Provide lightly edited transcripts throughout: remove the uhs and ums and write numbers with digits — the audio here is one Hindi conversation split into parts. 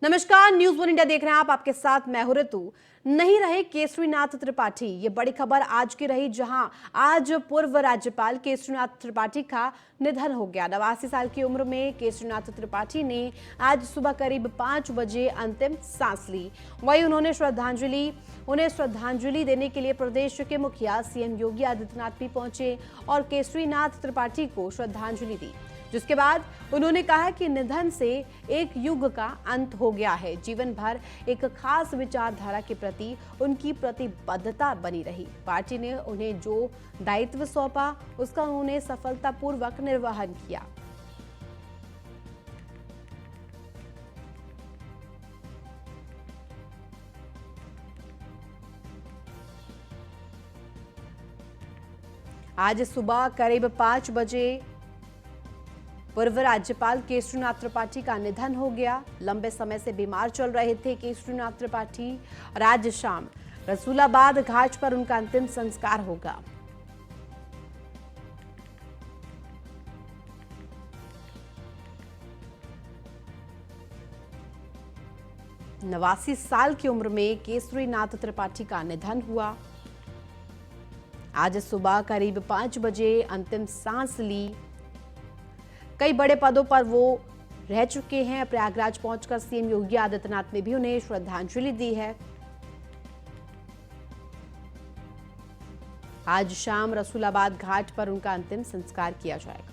नमस्कार, न्यूज वन इंडिया देख रहे हैं आप। आपके साथ मैं हूं ऋतु। नहीं रहे केसरीनाथ त्रिपाठी, ये बड़ी खबर आज की रही, जहां आज पूर्व राज्यपाल केसरीनाथ त्रिपाठी का निधन हो गया। 89 साल की उम्र में केसरीनाथ त्रिपाठी ने आज सुबह करीब 5 बजे अंतिम सांस ली। वहीं उन्हें श्रद्धांजलि देने के लिए प्रदेश के मुखिया सीएम योगी आदित्यनाथ भी पहुंचे और केसरीनाथ त्रिपाठी को श्रद्धांजलि दी, जिसके बाद उन्होंने कहा कि निधन से एक युग का अंत हो गया है। जीवन भर एक खास विचारधारा के प्रति उनकी प्रतिबद्धता बनी रही। पार्टी ने उन्हें जो दायित्व सौंपा उसका उन्होंने सफलतापूर्वक निर्वहन किया। आज सुबह करीब 5 बजे पूर्व राज्यपाल केसरीनाथ त्रिपाठी का निधन हो गया। लंबे समय से बीमार चल रहे थे केसरीनाथ त्रिपाठी और आज शाम रसूलाबाद घाट पर उनका अंतिम संस्कार होगा। नवासी साल की उम्र में केसरीनाथ त्रिपाठी का निधन हुआ। आज सुबह करीब 5 बजे अंतिम सांस ली। कई बड़े पदों पर वो रह चुके हैं। प्रयागराज पहुंचकर सीएम योगी आदित्यनाथ ने भी उन्हें श्रद्धांजलि दी है। आज शाम रसूलाबाद घाट पर उनका अंतिम संस्कार किया जाएगा।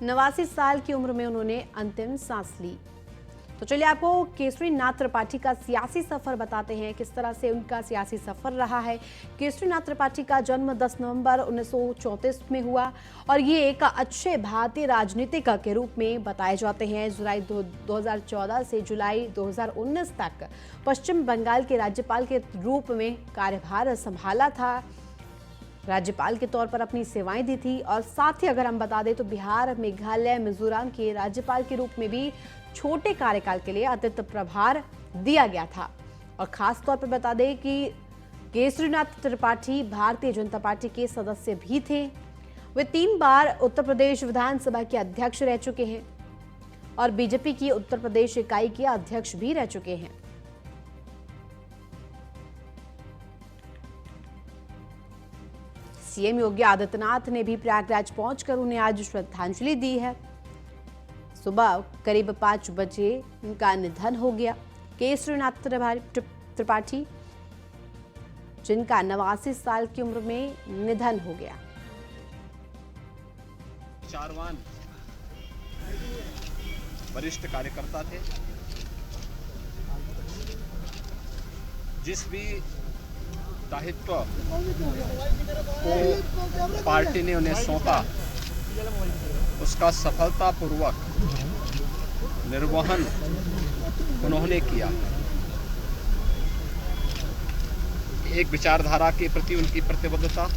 नवासी साल की उम्र में उन्होंने अंतिम सांस ली। तो चलिए आपको केसरीनाथ त्रिपाठी का सियासी सफर बताते हैं, किस तरह से उनका सियासी सफर रहा है। केसरीनाथ त्रिपाठी का जन्म 10 नवंबर 1934 में हुआ और ये एक अच्छे भारतीय राजनीतिक के रूप में बताए जाते हैं। जुलाई 2014 से जुलाई 2019 तक पश्चिम बंगाल के राज्यपाल के रूप में कार्यभार संभाला था। राज्यपाल के तौर पर अपनी सेवाएं दी थी और साथ ही अगर हम बता दें तो बिहार, मेघालय, मिजोरम के राज्यपाल के रूप में भी छोटे कार्यकाल के लिए अतिरिक्त प्रभार दिया गया था। और खास तौर पर बता दें कि केसरीनाथ त्रिपाठी भारतीय जनता पार्टी के सदस्य भी थे। वे 3 बार उत्तर प्रदेश विधानसभा के अध्यक्ष रह चुके हैं और बीजेपी की उत्तर प्रदेश इकाई के अध्यक्ष भी रह चुके हैं। सीएम योगी आदित्यनाथ ने भी प्रयागराज पहुंचकर उन्हें आज श्रद्धांजलि दी है। सुबह करीब 5 बजे उनका निधन हो गया। केसरीनाथ त्रिपाठी, जिनका 89 साल की उम्र में निधन हो गया। विचारवान वरिष्ठ कार्यकर्ता थे। जिस भी दायित्व को पार्टी ने उन्हें सौंपा उसका सफलतापूर्वक निर्वहन उन्होंने किया। एक विचारधारा के प्रति उनकी प्रतिबद्धता,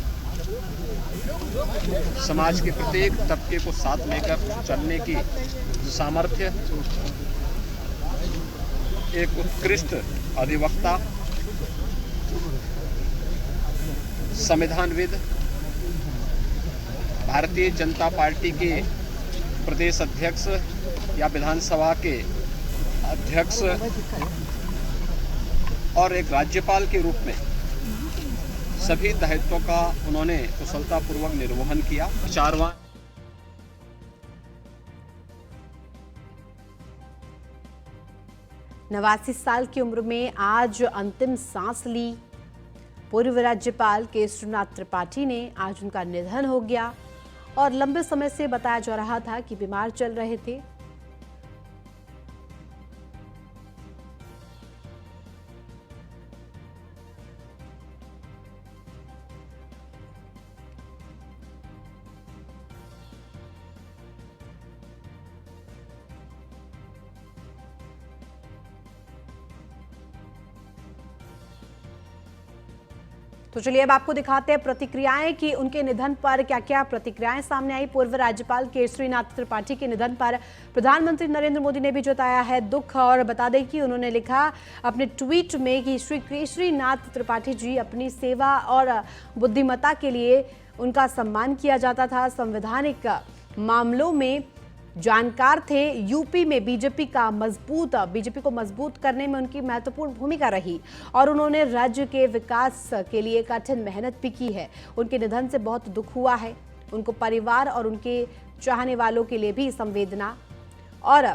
समाज के प्रत्येक तबके को साथ लेकर चलने की सामर्थ्य, एक उत्कृष्ट अधिवक्ता, संविधानविद, भारतीय जनता पार्टी के प्रदेश अध्यक्ष या विधानसभा के अध्यक्ष और एक राज्यपाल के रूप में सभी दायित्वों का उन्होंने कुशलतापूर्वक निर्वहन किया। विचारवान 89 साल की उम्र में आज अंतिम सांस ली। पूर्व राज्यपाल केसरीनाथ त्रिपाठी ने आज उनका निधन हो गया और लंबे समय से बताया जा रहा था कि बीमार चल रहे थे। तो चलिए अब आपको दिखाते हैं प्रतिक्रियाएं कि उनके निधन पर क्या क्या प्रतिक्रियाएं सामने आई। पूर्व राज्यपाल केसरीनाथ त्रिपाठी के निधन पर प्रधानमंत्री नरेंद्र मोदी ने भी जताया है दुख, और बता दें कि उन्होंने लिखा अपने ट्वीट में कि श्री केसरीनाथ त्रिपाठी जी अपनी सेवा और बुद्धिमत्ता के लिए उनका सम्मान किया जाता था। संवैधानिक मामलों में जानकार थे। यूपी में बीजेपी को मजबूत करने में उनकी महत्वपूर्ण भूमिका रही और उन्होंने राज्य के विकास के लिए कठिन मेहनत भी की है। उनके निधन से बहुत दुख हुआ है। उनको परिवार और उनके चाहने वालों के लिए भी संवेदना। और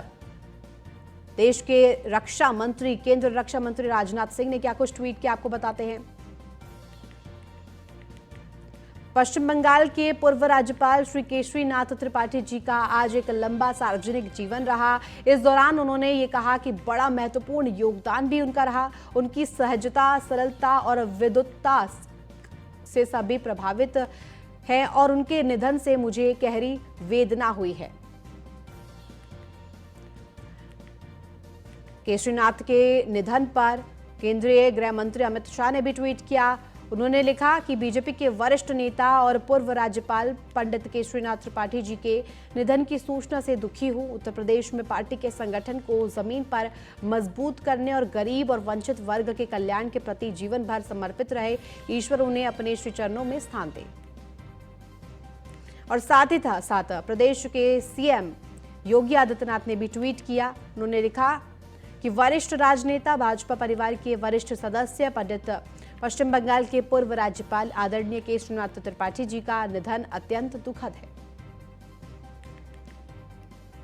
देश के रक्षा मंत्री, केंद्र रक्षा मंत्री राजनाथ सिंह ने क्या कुछ ट्वीट किया आपको बताते हैं। पश्चिम बंगाल के पूर्व राज्यपाल श्री केसरीनाथ त्रिपाठी जी का आज एक लंबा सार्वजनिक जीवन रहा। इस दौरान उन्होंने ये कहा कि बड़ा महत्वपूर्ण योगदान भी उनका रहा। उनकी सहजता, सरलता और विद्वत्ता से सभी प्रभावित हैं और उनके निधन से मुझे गहरी वेदना हुई है। केसरीनाथ के निधन पर केंद्रीय गृह मंत्री अमित शाह ने भी ट्वीट किया। उन्होंने लिखा कि बीजेपी के वरिष्ठ नेता और पूर्व राज्यपाल पंडित केसरीनाथ त्रिपाठी जी के निधन की सूचना से दुखी हूं। उत्तर प्रदेश में पार्टी के संगठन को जमीन पर मजबूत करने और गरीब और वंचित वर्ग के कल्याण के प्रति जीवन भर समर्पित रहे। ईश्वर उन्हें अपने श्री चरणों में स्थान दे। और साथ प्रदेश के सीएम योगी आदित्यनाथ ने भी ट्वीट किया। उन्होंने लिखा कि वरिष्ठ राजनेता, भाजपा परिवार के वरिष्ठ सदस्य, पंडित पश्चिम बंगाल के पूर्व राज्यपाल आदरणीय केसरीनाथ त्रिपाठी जी का निधन अत्यंत दुखद है।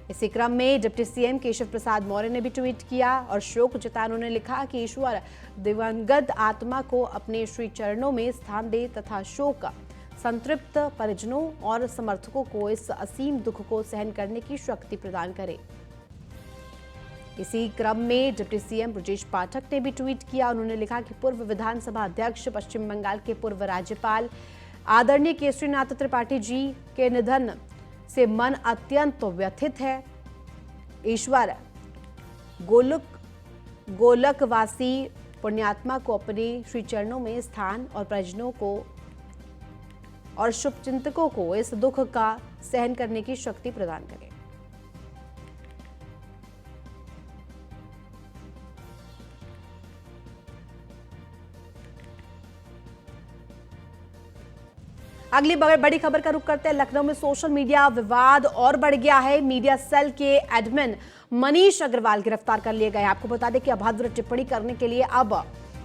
इसी क्रम में डिप्टी सीएम केशव प्रसाद मौर्य ने भी ट्वीट किया और शोक जताया। उन्होंने लिखा कि ईश्वर दिवंगत आत्मा को अपने श्री चरणों में स्थान दे तथा शोक संतृप्त परिजनों और समर्थकों को इस असीम दुख को सहन करने की शक्ति प्रदान करे। इसी क्रम में डिप्टी सीएम ब्रजेश पाठक ने भी ट्वीट किया। उन्होंने लिखा कि पूर्व विधानसभा अध्यक्ष, पश्चिम बंगाल के पूर्व राज्यपाल आदरणीय केसरीनाथ त्रिपाठी जी के निधन से मन अत्यंत व्यथित है। ईश्वर गोलकवासी पुण्यात्मा को अपने श्री चरणों में स्थान और परिजनों को और शुभचिंतकों को इस दुख का सहन करने की शक्ति प्रदान करे। अगली बड़ी खबर का रुख करते हैं। लखनऊ में सोशल मीडिया विवाद और बढ़ गया है। मीडिया सेल के एडमिन मनीष अग्रवाल गिरफ्तार कर लिए गए। आपको बता दें कि अभद्र टिप्पणी करने के लिए अब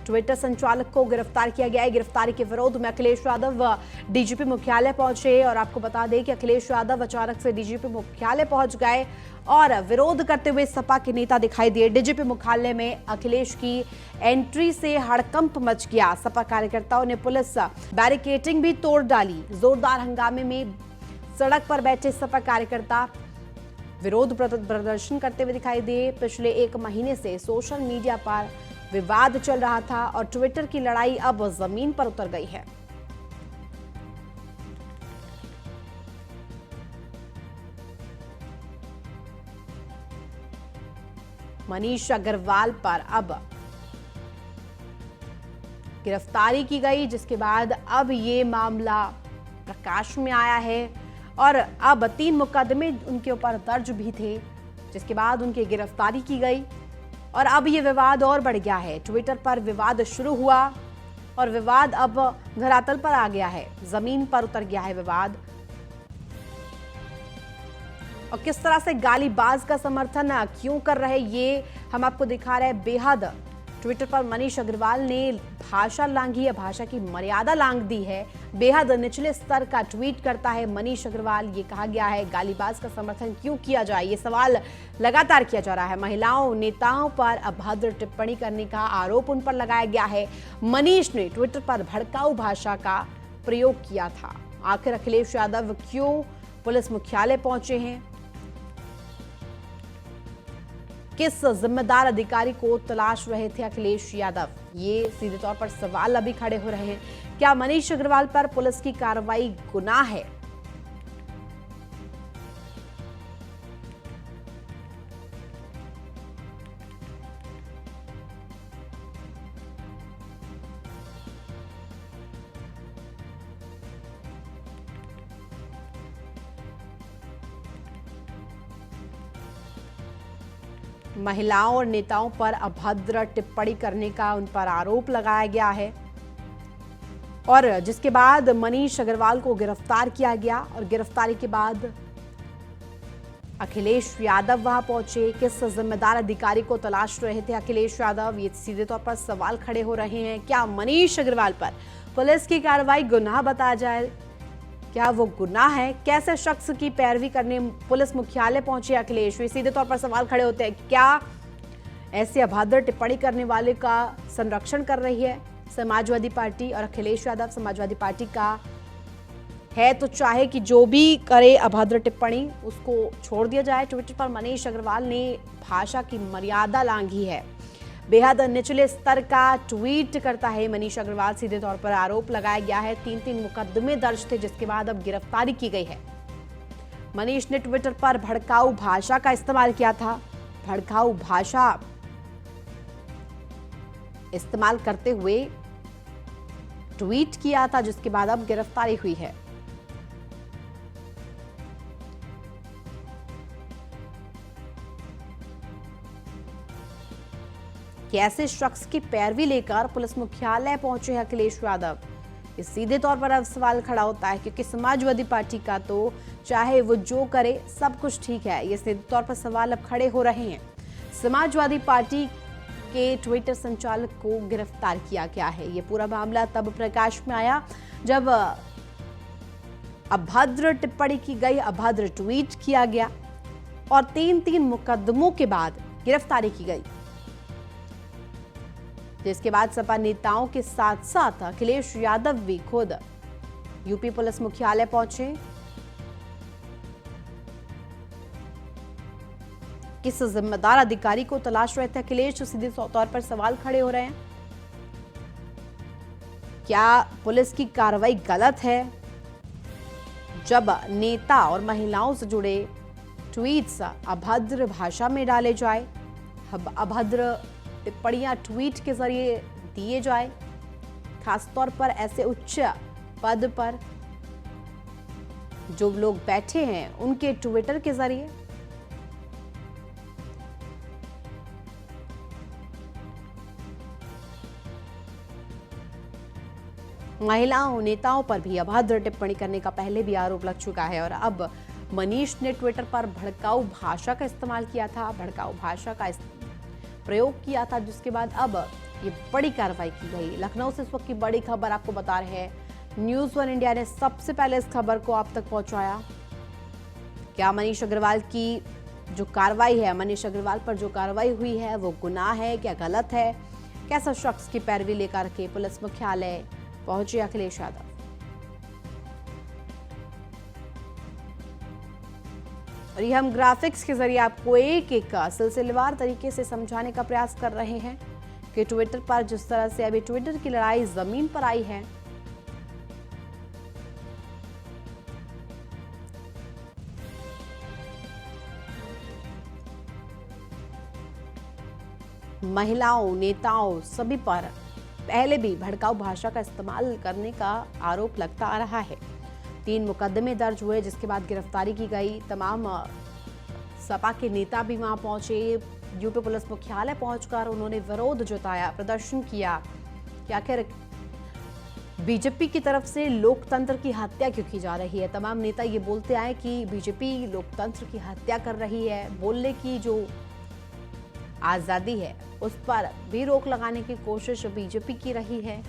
ट्विटर संचालक को गिरफ्तार किया गया है। गिरफ्तारी के विरोध में अखिलेश यादव डीजीपी मुख्यालय पहुंचे और आपको बता दें कि अखिलेश यादव अचानक से डीजीपी मुख्यालय पहुंच गए और विरोध करते हुए सपा के नेता दिखाई दिए। डीजीपी मुख्यालय में अखिलेश की एंट्री से हड़कंप मच गया। सपा कार्यकर्ताओं ने पुलिस बैरिकेडिंग भी तोड़ डाली। जोरदार हंगामे में सड़क पर बैठे सपा कार्यकर्ता विरोध प्रदर्शन करते हुए दिखाई दिए। पिछले एक महीने से सोशल मीडिया पर विवाद चल रहा था और ट्विटर की लड़ाई अब जमीन पर उतर गई है। मनीष अग्रवाल पर अब गिरफ्तारी की गई, जिसके बाद अब ये मामला प्रकाश में आया है और अब 3 मुकदमे उनके ऊपर दर्ज भी थे, जिसके बाद उनकी गिरफ्तारी की गई और अब ये विवाद और बढ़ गया है। ट्विटर पर विवाद शुरू हुआ और विवाद अब धरातल पर आ गया है, जमीन पर उतर गया है विवाद। और किस तरह से गालीबाज का समर्थन क्यों कर रहे ये हम आपको दिखा रहे हैं। बेहद ट्विटर पर मनीष अग्रवाल ने भाषा लांघी है, भाषा की मर्यादा लांघ दी है। बेहद निचले स्तर का ट्वीट करता है मनीष अग्रवाल। ये कहा गया है गालीबाज का समर्थन क्यों किया जाए, ये सवाल लगातार किया जा रहा है। महिलाओं नेताओं पर अभद्र टिप्पणी करने का आरोप उन पर लगाया गया है। मनीष ने ट्विटर पर भड़काऊ भाषा का प्रयोग किया था। आखिर अखिलेश यादव क्यों पुलिस मुख्यालय पहुंचे हैं, किस जिम्मेदार अधिकारी को तलाश रहे थे अखिलेश यादव, ये सीधे तौर पर सवाल अभी खड़े हो रहे हैं। क्या मनीष अग्रवाल पर पुलिस की कार्रवाई गुनाह है? महिलाओं और नेताओं पर अभद्र टिप्पणी करने का उन पर आरोप लगाया गया है और जिसके बाद मनीष अग्रवाल को गिरफ्तार किया गया और गिरफ्तारी के बाद अखिलेश यादव वहां पहुंचे। किस जिम्मेदार अधिकारी को तलाश रहे थे अखिलेश यादव, ये सीधे तौर पर सवाल खड़े हो रहे हैं। क्या मनीष अग्रवाल पर पुलिस की कार्रवाई गुनाह बताया जाए? क्या वो गुनाह है? कैसे शख्स की पैरवी करने पुलिस मुख्यालय पहुंचे अखिलेश? ये सीधे तौर पर सवाल खड़े होते हैं। क्या ऐसे अभद्र टिप्पणी करने वाले का संरक्षण कर रही है समाजवादी पार्टी और अखिलेश यादव? समाजवादी पार्टी का है तो चाहे कि जो भी करे अभद्र टिप्पणी उसको छोड़ दिया जाए। ट्विटर पर मनीष अग्रवाल ने भाषा की मर्यादा लांघी है, बेहद निचले स्तर का ट्वीट करता है मनीष अग्रवाल। सीधे तौर पर आरोप लगाया गया है। 3 मुकदमे दर्ज थे जिसके बाद अब गिरफ्तारी की गई है। मनीष ने ट्विटर पर भड़काऊ भाषा का इस्तेमाल किया था। भड़काऊ भाषा इस्तेमाल करते हुए ट्वीट किया था जिसके बाद अब गिरफ्तारी हुई है। कैसे शख्स की पैरवी लेकर पुलिस मुख्यालय पहुंचे हैं अखिलेश यादव? इस सीधे तौर पर अब सवाल खड़ा होता है क्योंकि समाजवादी पार्टी का तो चाहे वो जो करे सब कुछ ठीक है। ये सीधे तौर पर सवाल अब खड़े हो रहे हैं। समाजवादी पार्टी के ट्विटर संचालक को गिरफ्तार किया गया है। ये पूरा मामला तब प्रकाश में आया जब अभद्र टिप्पणी की गई, अभद्र ट्वीट किया गया और 3 मुकदमों के बाद गिरफ्तारी की गई, जिसके बाद सपा नेताओं के साथ साथ अखिलेश यादव भी खुद यूपी पुलिस मुख्यालय पहुंचे। किस जिम्मेदार अधिकारी को तलाश रहे थे अखिलेश? सीधे तौर पर सवाल खड़े हो रहे हैं। क्या पुलिस की कार्रवाई गलत है जब नेता और महिलाओं से जुड़े ट्वीट्स अभद्र भाषा में डाले जाए, अभद्र टिप्पणियां ट्वीट के जरिए दिए जाए, खासतौर पर ऐसे उच्च पद पर जो लोग बैठे हैं उनके ट्विटर के जरिए? महिलाओं नेताओं पर भी अभद्र टिप्पणी करने का पहले भी आरोप लग चुका है और अब मनीष ने ट्विटर पर भड़काऊ भाषा का इस्तेमाल किया था, भड़काऊ भाषा का प्रयोग किया था, जिसके बाद अब ये बड़ी कार्रवाई की गई। लखनऊ से इस वक्त की बड़ी खबर आपको बता रहे हैं। न्यूज़ 1 इंडिया ने सबसे पहले इस खबर को आप तक पहुंचाया। क्या मनीष अग्रवाल की जो कार्रवाई है, मनीष अग्रवाल पर जो कार्रवाई हुई है वो गुनाह है, क्या गलत है? कैसा शख्स की पैरवी लेकर के पुलिस मुख्यालय पहुंचे अखिलेश यादव? और ये हम ग्राफिक्स के जरिए आपको एक सिलसिलेवार तरीके से समझाने का प्रयास कर रहे हैं कि ट्विटर पर जिस तरह से अभी ट्विटर की लड़ाई जमीन पर आई है, महिलाओं नेताओं सभी पर पहले भी भड़काऊ भाषा का इस्तेमाल करने का आरोप लगता आ रहा है। 3 मुकदमे दर्ज हुए जिसके बाद गिरफ्तारी की गई। तमाम सपा के नेता भी वहां पहुंचे। यूपी पुलिस मुख्यालय पहुंचकर उन्होंने विरोध जताया, प्रदर्शन किया कि आखिर बीजेपी की तरफ से लोकतंत्र की हत्या क्यों की जा रही है। तमाम नेता ये बोलते आए कि बीजेपी लोकतंत्र की हत्या कर रही है, बोलने की जो आजादी है उस पर भी रोक लगाने की कोशिश बीजेपी की रही है।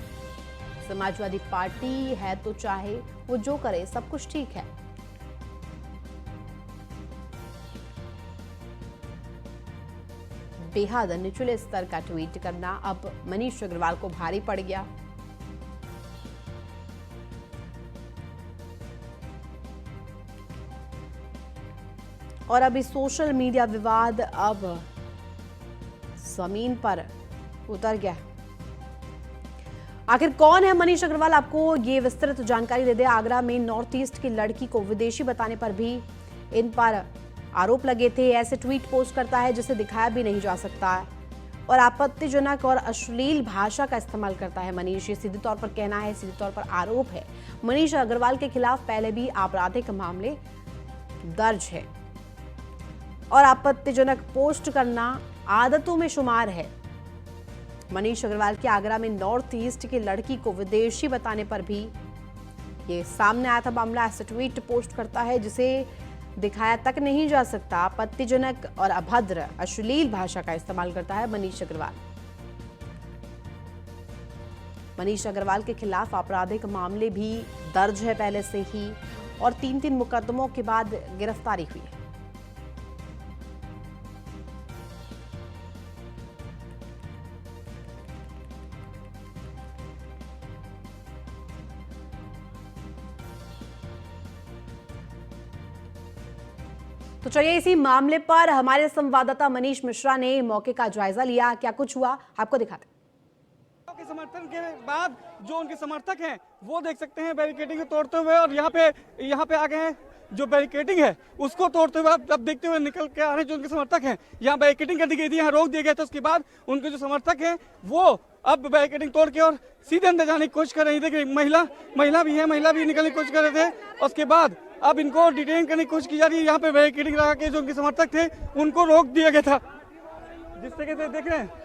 समाजवादी पार्टी है तो चाहे वो जो करे सब कुछ ठीक है। बेहद निचले स्तर का ट्वीट करना अब मनीष अग्रवाल को भारी पड़ गया। और अभी सोशल मीडिया विवाद अब जमीन पर उतर गया। आखिर कौन है मनीष अग्रवाल, आपको ये विस्तृत जानकारी दे दे। आगरा में नॉर्थ ईस्ट की लड़की को विदेशी बताने पर भी इन पर आरोप लगे थे। ऐसे ट्वीट पोस्ट करता है जिसे दिखाया भी नहीं जा सकता और आपत्तिजनक और अश्लील भाषा का इस्तेमाल करता है मनीष। ये सीधे तौर पर कहना है, सीधे तौर पर आरोप है। मनीष अग्रवाल के खिलाफ पहले भी आपराधिक मामले दर्ज है और आपत्तिजनक पोस्ट करना आदतों में शुमार है। मनीष अग्रवाल की आगरा में नॉर्थ ईस्ट की लड़की को विदेशी बताने पर भी ये सामने आया था मामला। ऐसा ट्वीट पोस्ट करता है जिसे दिखाया तक नहीं जा सकता। आपत्तिजनक और अभद्र अश्लील भाषा का इस्तेमाल करता है मनीष अग्रवाल। मनीष अग्रवाल के खिलाफ आपराधिक मामले भी दर्ज है पहले से ही और 3 मुकदमों के बाद गिरफ्तारी हुई है। तो चलिए इसी मामले पर हमारे संवाददाता मनीष मिश्रा ने मौके का जायजा लिया। क्या कुछ हुआ आपको दिखाते के समर्थन के बाद जो उनके समर्थक हैं वो देख सकते हैं बैरिकेडिंग को तोड़ते हुए और यहाँ पे आ गए हैं। जो बैरिकेडिंग है उसको तोड़ते हुए अब देखते हुए निकल के आ रहे हैं जो उनके समर्थक हैं। यहाँ बैरिकेडिंग कर दी गई थी, यहाँ रोक दिया गया था। उसके बाद उनके जो समर्थक हैं वो अब बैरिकेडिंग तोड़ के और सीधे अंदर जाने की कोशिश कर रही थी। महिला भी निकलने की कोशिश कर रहे थे। उसके बाद अब इनको डिटेन करने की कोशिश की जा रही है। यहाँ पे बैरिकेडिंग लगा के जो उनके समर्थक थे उनको रोक दिया गया था। जिस तरीके से देख रहे हैं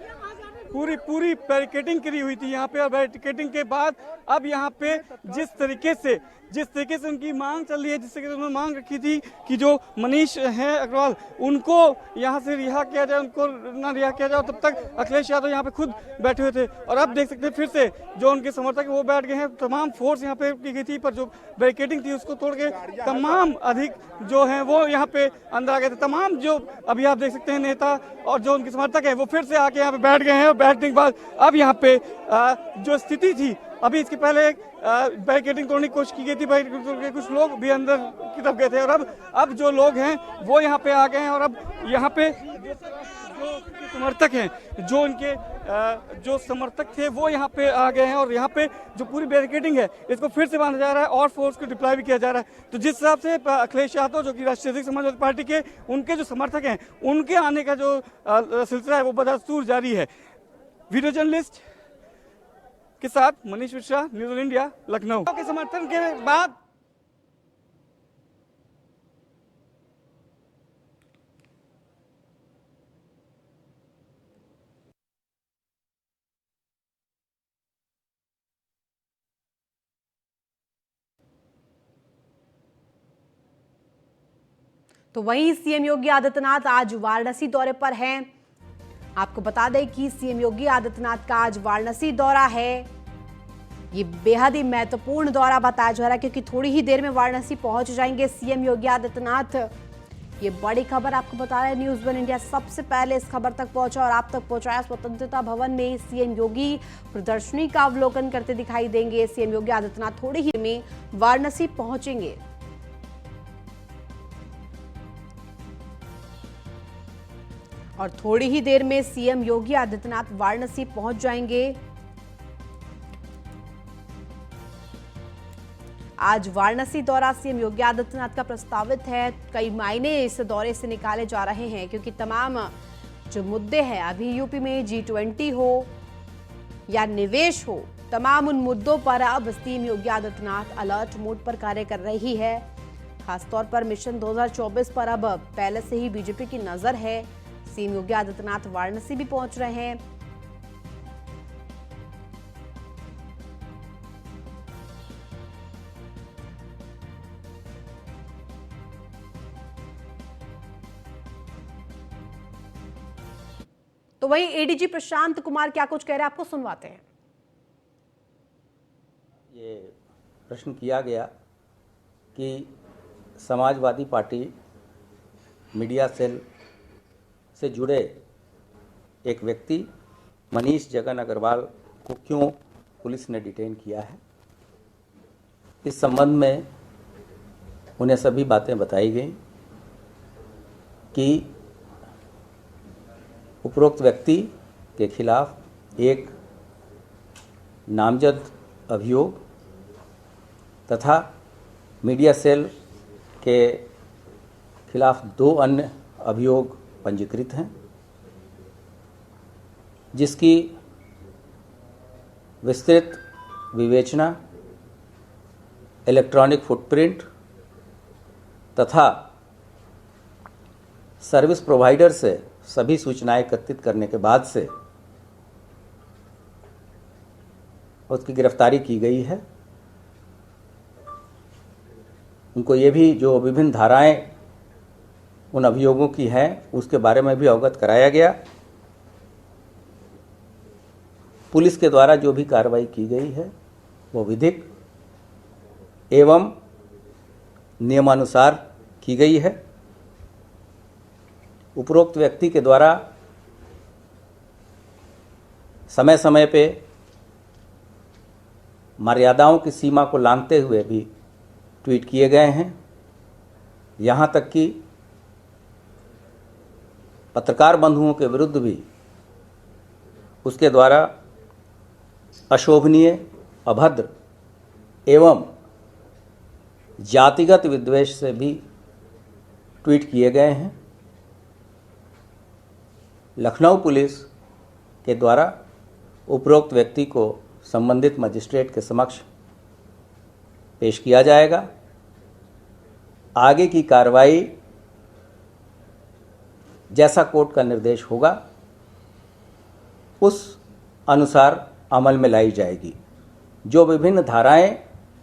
पूरी बैरिकेडिंग करी हुई थी यहाँ पे। और बैरिकेडिंग के बाद अब यहाँ पे जिस तरीके से उनकी मांग चल रही है, जिस तरीके से उन्होंने मांग रखी थी कि जो मनीष है अग्रवाल उनको यहाँ से रिहा किया जाए, उनको ना रिहा किया जाए, तब तक अखिलेश यादव यहाँ पे खुद बैठे हुए थे। और अब देख सकते हैं फिर से जो उनके समर्थक वो बैठ गए हैं। तमाम फोर्स यहाँ पे की गई थी पर जो बैरिकेडिंग थी उसको तोड़ के तमाम अधिक जो है वो यहाँ पे अंदर आ गए थे। तमाम जो अभी आप देख सकते हैं नेता और जो उनके समर्थक है वो फिर से आके यहाँ पे बैठ गए हैं। और बैठने के बाद अब यहाँ पे जो स्थिति थी, अभी इसके पहले बैरिकेडिंग तोड़ने की कोशिश की गई थी, बैरिकेडिंग तोड़ के कुछ लोग भी अंदर की तरफ गए थे। और अब जो लोग हैं वो यहाँ पे आ गए हैं। और अब यहाँ पे जो समर्थक हैं, जो उनके जो समर्थक थे वो यहाँ पे आ गए हैं। और यहाँ पे जो पूरी बैरिकेडिंग है इसको फिर से बांधा जा रहा है और फोर्स को डिप्लॉय भी किया जा रहा है। तो जिस हिसाब से अखिलेश यादव जो कि राष्ट्रीय समाजवादी पार्टी के उनके जो समर्थक हैं उनके आने का जो सिलसिला है वो बदस्तूर जारी है। वीडियो जर्नलिस्ट के साथ मनीष मिश्रा, न्यूज़ इंडिया, लखनऊ। के समर्थन के बाद तो वहीं सीएम योगी आदित्यनाथ आज वाराणसी दौरे पर हैं। आपको बता दें कि सीएम योगी आदित्यनाथ का आज वाराणसी दौरा है। ये बेहद ही महत्वपूर्ण दौरा बताया जा रहा है क्योंकि थोड़ी ही देर में वाराणसी पहुंच जाएंगे सीएम योगी आदित्यनाथ। ये बड़ी खबर आपको बता रहे हैं न्यूज़ वन इंडिया सबसे पहले इस खबर तक पहुंचा और आप तक पहुंचाया। स्वतंत्रता भवन में सीएम योगी प्रदर्शनी का अवलोकन करते दिखाई देंगे। सीएम योगी आदित्यनाथ थोड़ी ही में वाराणसी पहुंचेंगे। और थोड़ी ही देर में सीएम योगी आदित्यनाथ वाराणसी पहुंच जाएंगे। आज वाराणसी दौरा सीएम योगी आदित्यनाथ का प्रस्तावित है। कई मायने इस दौरे से निकाले जा रहे हैं क्योंकि तमाम जो मुद्दे हैं अभी यूपी में G20 हो या निवेश हो, तमाम उन मुद्दों पर अब CM Yogi Adityanath alert mode पर कार्य कर रही है। खासतौर पर मिशन 2024 पर अब पहले से ही बीजेपी की नजर है। सीएम योगी आदित्यनाथ वाराणसी भी पहुंच रहे हैं। तो वहीं एडीजी प्रशांत कुमार क्या कुछ कह रहे हैं आपको सुनवाते हैं। ये प्रश्न किया गया कि समाजवादी पार्टी मीडिया सेल से जुड़े एक व्यक्ति मनीष जगन अग्रवाल को क्यों पुलिस ने डिटेन किया है। इस संबंध में उन्हें सभी बातें बताई गई कि उपरोक्त व्यक्ति के खिलाफ एक नामजद अभियोग तथा मीडिया सेल के खिलाफ 2 अन्य अभियोग पंजीकृत हैं, जिसकी विस्तृत विवेचना इलेक्ट्रॉनिक फुटप्रिंट तथा सर्विस प्रोवाइडर से सभी सूचनाएं एकत्रित करने के बाद से उसकी गिरफ्तारी की गई है। उनको ये भी जो विभिन्न धाराएं उन अभियोगों की हैं उसके बारे में भी अवगत कराया गया। पुलिस के द्वारा जो भी कार्रवाई की गई है वो विधिक एवं नियमानुसार की गई है। उपरोक्त व्यक्ति के द्वारा समय समय पे मर्यादाओं की सीमा को लांघते हुए भी ट्वीट किए गए हैं। यहाँ तक कि पत्रकार बंधुओं के विरुद्ध भी उसके द्वारा अशोभनीय, अभद्र एवं जातिगत विद्वेष से भी ट्वीट किए गए हैं। लखनऊ पुलिस के द्वारा उपरोक्त व्यक्ति को संबंधित मजिस्ट्रेट के समक्ष पेश किया जाएगा। आगे की कार्रवाई जैसा कोर्ट का निर्देश होगा उस अनुसार अमल में लाई जाएगी। जो विभिन्न धाराएं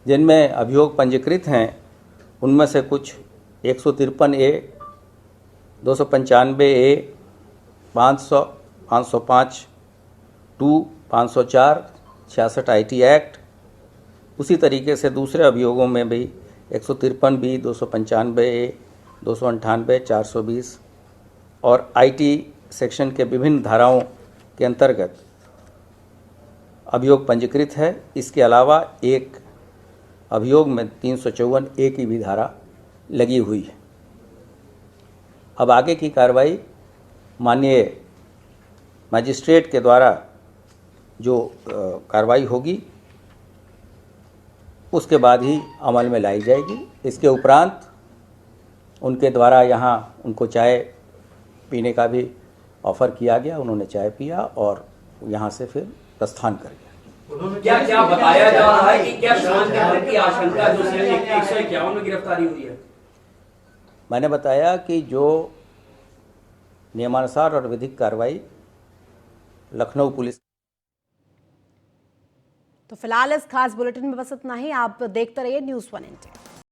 जिनमें अभियोग पंजीकृत हैं उनमें से कुछ 153A, 295A, 500, 505, 2, 504, 66 IT एक्ट, उसी तरीके से दूसरे अभियोगों में भी 153B, 295A, 298, 420 और IT सेक्शन के विभिन्न धाराओं के अंतर्गत अभियोग पंजीकृत है। इसके अलावा एक अभियोग में 354A की भी धारा लगी हुई है। अब आगे की कार्रवाई माननीय मजिस्ट्रेट के द्वारा जो कार्रवाई होगी उसके बाद ही अमल में लाई जाएगी। इसके उपरांत उनके द्वारा यहाँ उनको चाय पीने का भी ऑफ़र किया गया। उन्होंने चाय पिया और यहाँ से फिर प्रस्थान कर गया। क्या क्या बताया जा रहा है कि क्या शांति की आशंका जो 151 में गिरफ्तारी हुई है? मैंने बताया कि जो नियमानुसार और विधिक कार्रवाई लखनऊ पुलिस। तो फिलहाल इस खास बुलेटिन में बस इतना ही। आप देखते रहिए News 1 India।